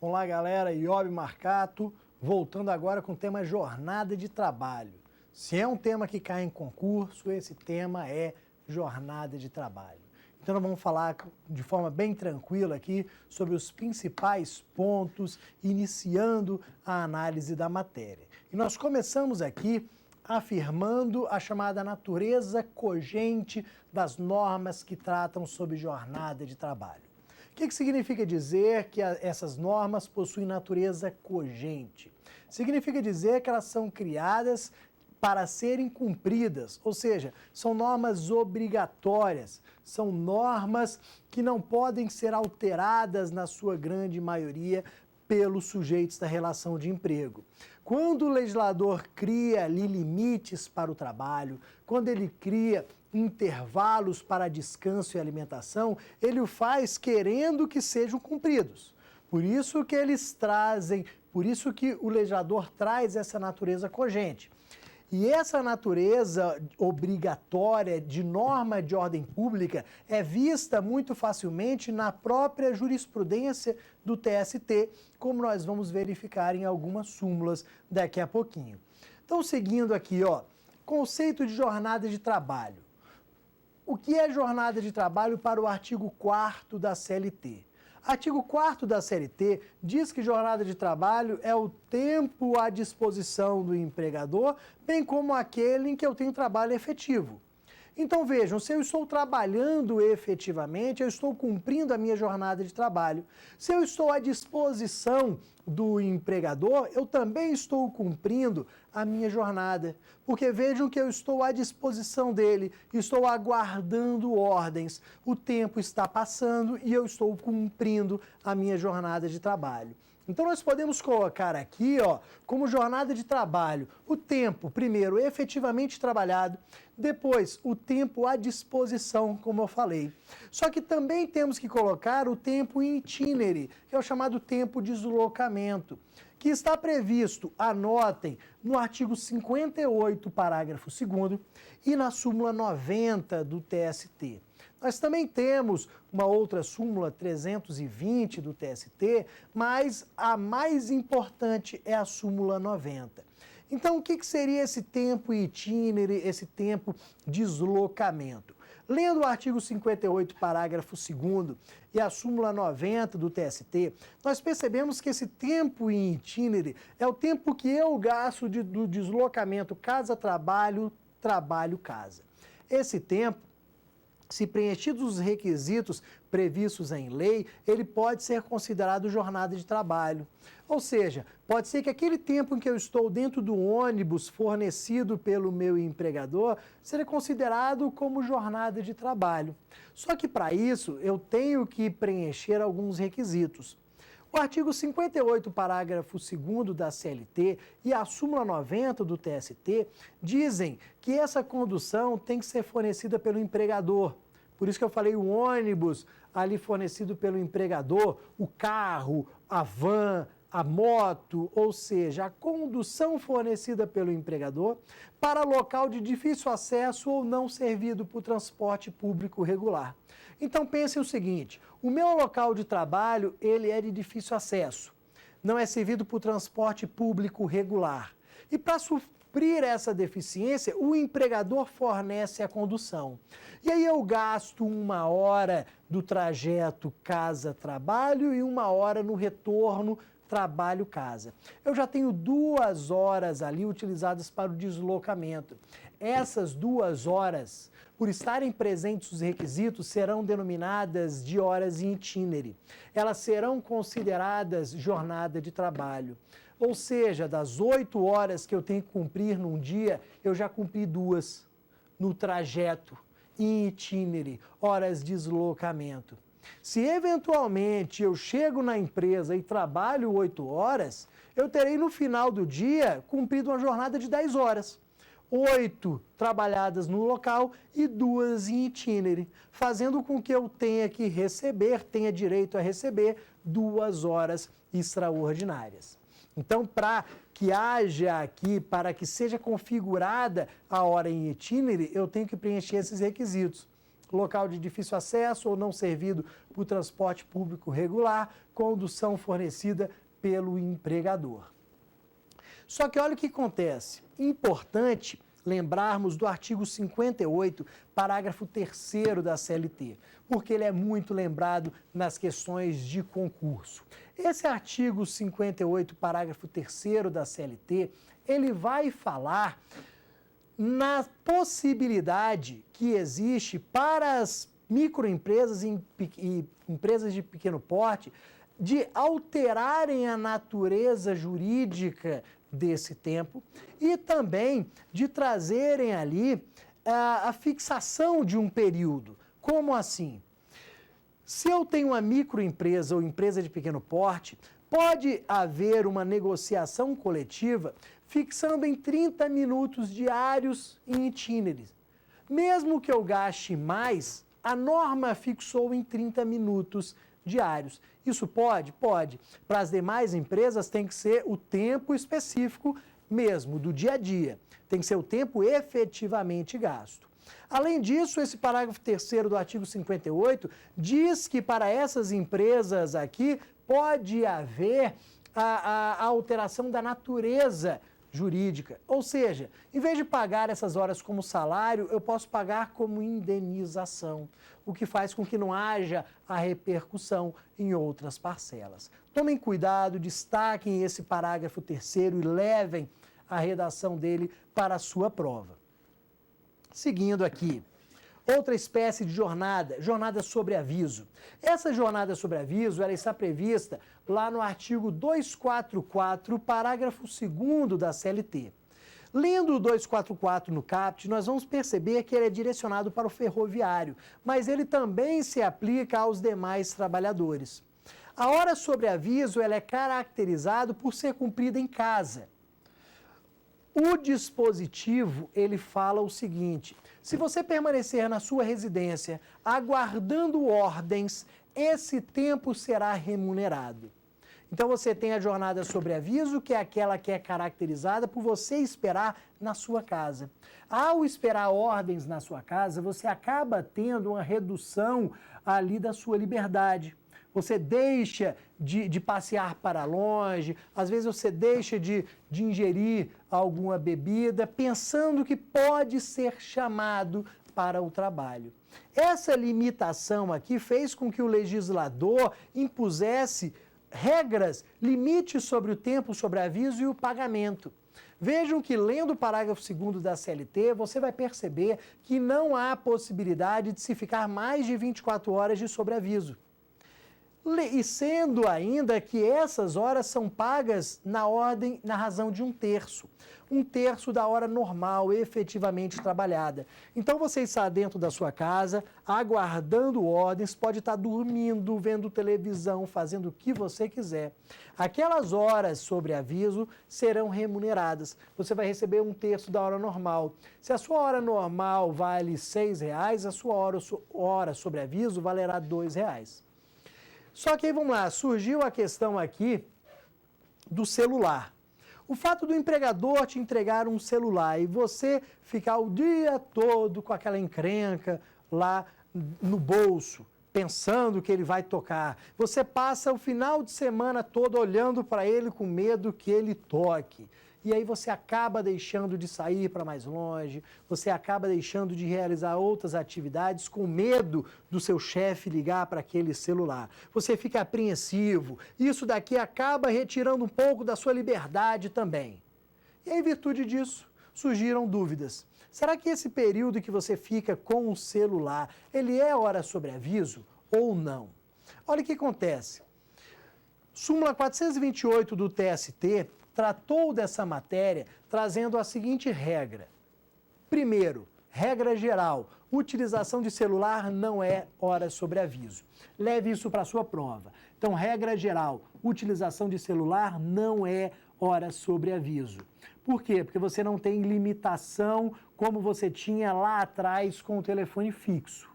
Olá, galera, Iob Marcato, voltando agora com o tema jornada de trabalho. Se é um tema que cai em concurso, esse tema é jornada de trabalho. Então nós vamos falar de forma bem tranquila aqui sobre os principais pontos, iniciando a análise da matéria. E nós começamos aqui afirmando a chamada natureza cogente das normas que tratam sobre jornada de trabalho. O que significa dizer que essas normas possuem natureza cogente? Significa dizer que elas são criadas para serem cumpridas, ou seja, são normas obrigatórias, são normas que não podem ser alteradas na sua grande maioria pelos sujeitos da relação de emprego. Quando o legislador cria ali limites para o trabalho, quando ele cria intervalos para descanso e alimentação, ele o faz querendo que sejam cumpridos. Por isso que eles trazem, por isso que o legislador traz essa natureza cogente. E essa natureza obrigatória de norma de ordem pública é vista muito facilmente na própria jurisprudência do TST, como nós vamos verificar em algumas súmulas daqui a pouquinho. Então, seguindo aqui, conceito de jornada de trabalho. O que é jornada de trabalho para o artigo 4º da CLT? Artigo 4º da CLT diz que jornada de trabalho é o tempo à disposição do empregador, bem como aquele em que eu tenho trabalho efetivo. Então vejam, se eu estou trabalhando efetivamente, eu estou cumprindo a minha jornada de trabalho. Se eu estou à disposição do empregador, eu também estou cumprindo a minha jornada. Porque vejam que eu estou à disposição dele, estou aguardando ordens. O tempo está passando e eu estou cumprindo a minha jornada de trabalho. Então nós podemos colocar aqui, como jornada de trabalho, o tempo, primeiro, efetivamente trabalhado, depois, o tempo à disposição, como eu falei. Só que também temos que colocar o tempo in itinere, que é o chamado tempo de deslocamento, que está previsto, anotem, no artigo 58, parágrafo 2º, e na súmula 90 do TST. Nós também temos uma outra súmula 320 do TST, mas a mais importante é a súmula 90. Então, o que seria esse tempo itinere, esse tempo deslocamento? Lendo o artigo 58, parágrafo 2º e a súmula 90 do TST, nós percebemos que esse tempo in itinere é o tempo que eu gasto do deslocamento casa-trabalho, trabalho-casa. Esse tempo, se preenchidos os requisitos previstos em lei, ele pode ser considerado jornada de trabalho. Ou seja, pode ser que aquele tempo em que eu estou dentro do ônibus fornecido pelo meu empregador seja considerado como jornada de trabalho. Só que para isso eu tenho que preencher alguns requisitos. O artigo 58, parágrafo 2º da CLT e a súmula 90 do TST dizem que essa condução tem que ser fornecida pelo empregador. Por isso que eu falei o ônibus ali fornecido pelo empregador, o carro, a van, a moto, ou seja, a condução fornecida pelo empregador para local de difícil acesso ou não servido por transporte público regular. Então pensem o seguinte, o meu local de trabalho, ele é de difícil acesso, não é servido por transporte público regular. E para suprir essa deficiência, o empregador fornece a condução. E aí eu gasto 1 hora do trajeto casa-trabalho e 1 hora no retorno trabalho-casa. Eu já tenho 2 horas ali utilizadas para o deslocamento. Essas 2 horas, por estarem presentes os requisitos, serão denominadas de horas in itinere. Elas serão consideradas jornada de trabalho. Ou seja, das 8 horas que eu tenho que cumprir num dia, eu já cumpri 2 no trajeto in itinere, horas de deslocamento. Se eventualmente eu chego na empresa e trabalho 8 horas, eu terei no final do dia cumprido uma jornada de 10 horas. 8 trabalhadas no local e 2 in itinere, fazendo com que eu tenha que receber, tenha direito a receber 2 horas extraordinárias. Então, para que haja aqui, para que seja configurada a hora in itinere, eu tenho que preencher esses requisitos. local de difícil acesso ou não servido por transporte público regular, condução fornecida pelo empregador. Só que olha o que acontece. Importante lembrarmos do artigo 58, parágrafo 3º da CLT, porque ele é muito lembrado nas questões de concurso. Esse artigo 58, parágrafo 3º da CLT, ele vai falar na possibilidade que existe para as microempresas e empresas de pequeno porte de alterarem a natureza jurídica desse tempo e também de trazerem ali a fixação de um período. Como assim? Se eu tenho uma microempresa ou empresa de pequeno porte, pode haver uma negociação coletiva fixando em 30 minutos diários em itineres. Mesmo que eu gaste mais, a norma fixou em 30 minutos diários. Isso pode? Pode. Para as demais empresas tem que ser o tempo específico mesmo, do dia a dia. Tem que ser o tempo efetivamente gasto. Além disso, esse parágrafo 3º do artigo 58 diz que para essas empresas aqui pode haver a alteração da natureza jurídica. Ou seja, em vez de pagar essas horas como salário, eu posso pagar como indenização, o que faz com que não haja a repercussão em outras parcelas. Tomem cuidado, destaquem esse parágrafo 3º e levem a redação dele para a sua prova. Seguindo aqui, outra espécie de jornada sobre aviso. Essa jornada sobre aviso, ela está prevista lá no artigo 244, parágrafo 2º da CLT. Lendo o 244 no CAPT, nós vamos perceber que ele é direcionado para o ferroviário, mas ele também se aplica aos demais trabalhadores. A hora sobre aviso, ela é caracterizada por ser cumprida em casa. O dispositivo, ele fala o seguinte: se você permanecer na sua residência aguardando ordens, esse tempo será remunerado. Então você tem a jornada sobre aviso, que é aquela que é caracterizada por você esperar na sua casa. Ao esperar ordens na sua casa, você acaba tendo uma redução ali da sua liberdade. Você deixa de passear para longe, às vezes você deixa de ingerir alguma bebida, pensando que pode ser chamado para o trabalho. Essa limitação aqui fez com que o legislador impusesse regras, limites sobre o tempo sobre aviso e o pagamento. Vejam que, lendo o parágrafo 2º da CLT, você vai perceber que não há possibilidade de se ficar mais de 24 horas de sobreaviso. E sendo ainda que essas horas são pagas na razão de 1/3 da hora normal, efetivamente trabalhada. Então você está dentro da sua casa, aguardando ordens, pode estar dormindo, vendo televisão, fazendo o que você quiser. Aquelas horas sobre aviso serão remuneradas. Você vai receber 1/3 da hora normal. Se a sua hora normal vale R$6, a sua hora sobre aviso valerá R$2. Só que aí, vamos lá, surgiu a questão aqui do celular. O fato do empregador te entregar um celular e você ficar o dia todo com aquela encrenca lá no bolso, pensando que ele vai tocar. Você passa o final de semana todo olhando para ele com medo que ele toque. E aí você acaba deixando de sair para mais longe, você acaba deixando de realizar outras atividades com medo do seu chefe ligar para aquele celular. Você fica apreensivo, isso daqui acaba retirando um pouco da sua liberdade também. E em virtude disso, surgiram dúvidas. Será que esse período que você fica com o celular, ele é hora sobre aviso ou não? Olha o que acontece. Súmula 428 do TST tratou dessa matéria trazendo a seguinte regra. Primeiro, regra geral, utilização de celular não é hora sobre aviso. Leve isso para a sua prova. Então, regra geral, utilização de celular não é hora sobre aviso. Por quê? Porque você não tem limitação como você tinha lá atrás com o telefone fixo.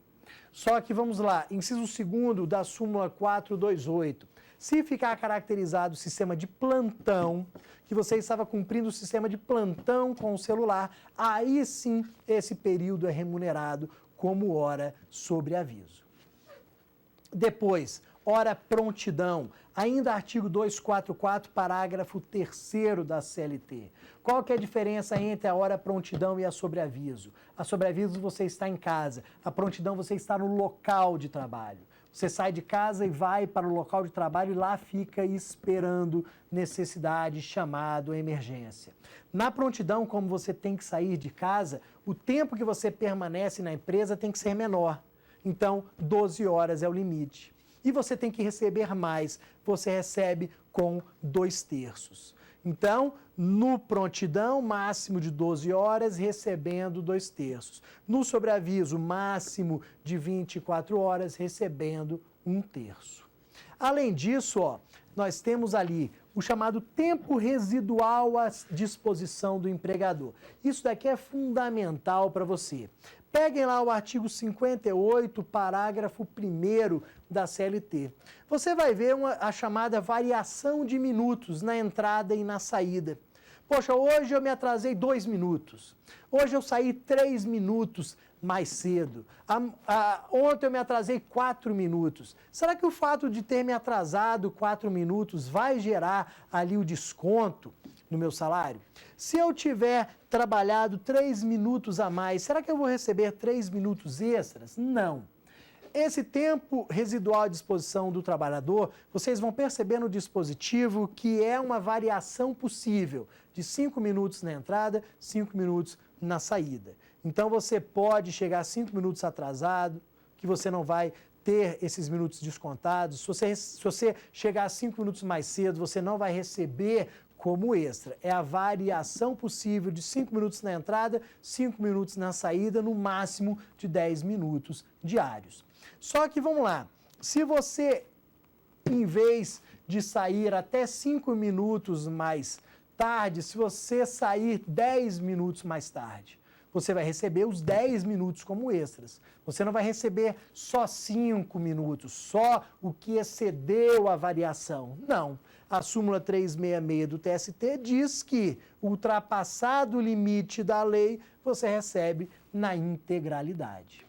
Só que, vamos lá, inciso 2º da súmula 428. Se ficar caracterizado o sistema de plantão, que você estava cumprindo o sistema de plantão com o celular, aí sim esse período é remunerado como hora sobre aviso. Depois, hora prontidão, ainda artigo 244, parágrafo 3º da CLT. Qual que é a diferença entre a hora prontidão e a sobreaviso? A sobreaviso você está em casa, a prontidão você está no local de trabalho. Você sai de casa e vai para o local de trabalho e lá fica esperando necessidade, chamado, emergência. Na prontidão, como você tem que sair de casa, o tempo que você permanece na empresa tem que ser menor. Então, 12 horas é o limite. E você tem que receber mais, você recebe com 2/3. Então, no prontidão, máximo de 12 horas, recebendo 2/3. No sobreaviso, máximo de 24 horas, recebendo 1/3. Além disso, nós temos ali o chamado tempo residual à disposição do empregador. Isso daqui é fundamental para você. Peguem lá o artigo 58, parágrafo 1º da CLT. Você vai ver a chamada variação de minutos na entrada e na saída. Poxa, hoje eu me atrasei 2 minutos. Hoje eu saí 3 minutos mais cedo. Ontem eu me atrasei 4 minutos. Será que o fato de ter me atrasado 4 minutos vai gerar ali o desconto no meu salário? Se eu tiver trabalhado 3 minutos a mais, será que eu vou receber 3 minutos extras? Não. Esse tempo residual à disposição do trabalhador, vocês vão perceber no dispositivo que é uma variação possível de 5 minutos na entrada, 5 minutos na saída. Então você pode chegar 5 minutos atrasado, que você não vai ter esses minutos descontados. Se você chegar 5 minutos mais cedo, você não vai receber como extra. É a variação possível de 5 minutos na entrada, 5 minutos na saída, no máximo de 10 minutos diários. Só que vamos lá, se você, em vez de sair até 5 minutos mais tarde, se você sair 10 minutos mais tarde, você vai receber os 10 minutos como extras. Você não vai receber só 5 minutos, só o que excedeu a variação. Não. A súmula 366 do TST diz que, ultrapassado o limite da lei, você recebe na integralidade.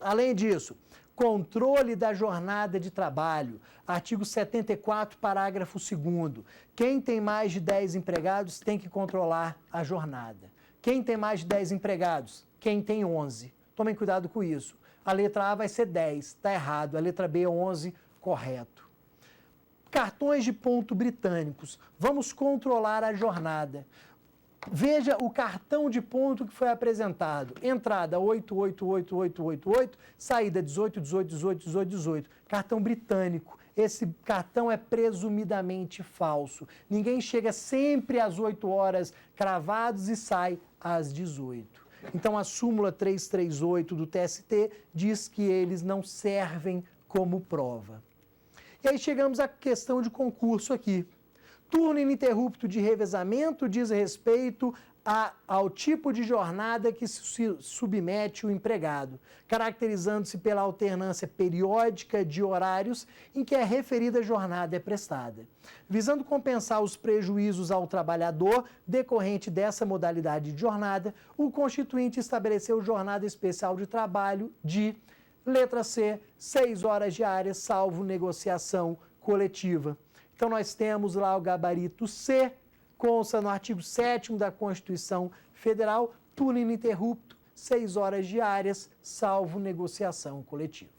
Além disso, controle da jornada de trabalho. Artigo 74, parágrafo 2º. Quem tem mais de 10 empregados tem que controlar a jornada. Quem tem mais de 10 empregados? Quem tem 11. Tomem cuidado com isso. A letra A vai ser 10, está errado. A letra B é 11, correto. Cartões de ponto britânicos. Vamos controlar a jornada. Veja o cartão de ponto que foi apresentado. Entrada 888888, saída 18, 18, 18, 18, 18. Cartão britânico. Esse cartão é presumidamente falso. Ninguém chega sempre às 8 horas cravados e sai às 18. Então a súmula 338 do TST diz que eles não servem como prova. E aí chegamos à questão de concurso aqui. Turno ininterrupto de revezamento diz respeito ao tipo de jornada que se submete o empregado, caracterizando-se pela alternância periódica de horários em que a referida jornada é prestada. Visando compensar os prejuízos ao trabalhador decorrente dessa modalidade de jornada, o Constituinte estabeleceu jornada especial de trabalho de, letra C, 6 horas diárias, salvo negociação coletiva. Então, nós temos lá o gabarito C, consta no artigo 7º da Constituição Federal, turno ininterrupto, 6 horas diárias, salvo negociação coletiva.